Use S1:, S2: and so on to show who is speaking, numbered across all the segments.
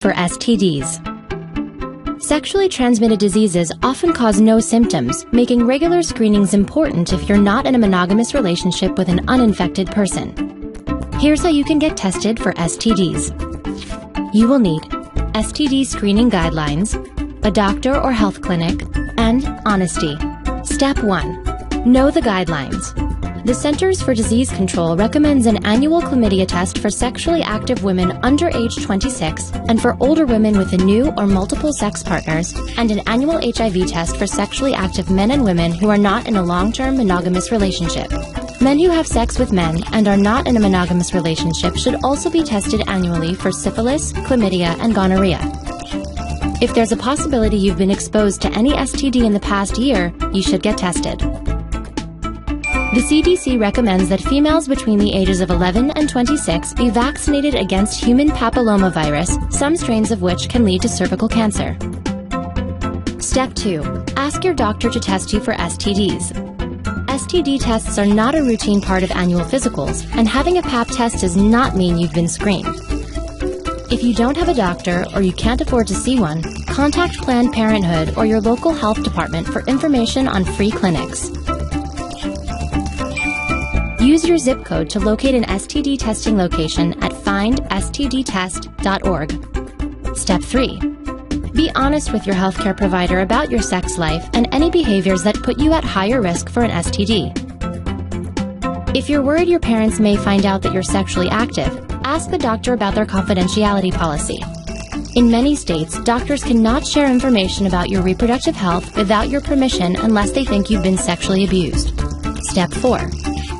S1: For STDs. Sexually transmitted diseases often cause no symptoms, making regular screenings important if you're not in a monogamous relationship with an uninfected person. Here's how you can get tested for STDs. You will need STD screening guidelines, a doctor or health clinic, and honesty. Step 1. Know the guidelines. The Centers for Disease Control recommends an annual chlamydia test for sexually active women under age 26 and for older women with a new or multiple sex partners, and an annual HIV test for sexually active men and women who are not in a long-term monogamous relationship. Men who have sex with men and are not in a monogamous relationship should also be tested annually for syphilis, chlamydia, and gonorrhea. If there's a possibility you've been exposed to any STD in the past year, you should get tested. The CDC recommends that females between the ages of 11 and 26 be vaccinated against human papillomavirus, some strains of which can lead to cervical cancer. Step 2. Ask your doctor to test you for STDs. STD tests are not a routine part of annual physicals, and having a pap test does not mean you've been screened. If you don't have a doctor or you can't afford to see one, contact Planned Parenthood or your local health department for information on free clinics. Use your zip code to locate an STD testing location at findstdtest.org. Step 3. Be honest with your healthcare provider about your sex life and any behaviors that put you at higher risk for an STD. If you're worried your parents may find out that you're sexually active, ask the doctor about their confidentiality policy. In many states, doctors cannot share information about your reproductive health without your permission unless they think you've been sexually abused. Step 4.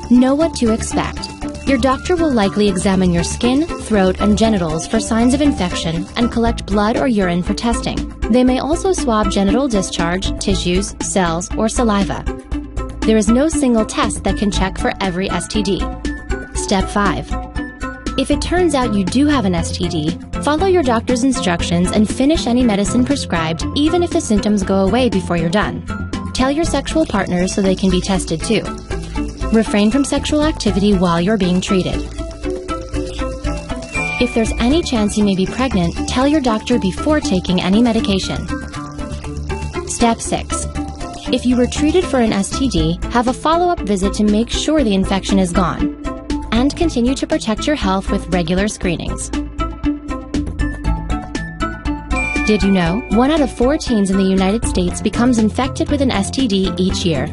S1: Know what to expect. Your doctor will likely examine your skin, throat, and genitals for signs of infection and collect blood or urine for testing. They may also swab genital discharge, tissues, cells, or saliva. There is no single test that can check for every STD. Step 5. If it turns out you do have an STD, follow your doctor's instructions and finish any medicine prescribed, even if the symptoms go away before you're done. Tell your sexual partners so they can be tested too. Refrain from sexual activity while you're being treated. If there's any chance you may be pregnant, tell your doctor before taking any medication. Step 6. If you were treated for an STD, have a follow-up visit to make sure the infection is gone. And continue to protect your health with regular screenings. Did you know 1 out of 4 teens in the United States becomes infected with an STD each year?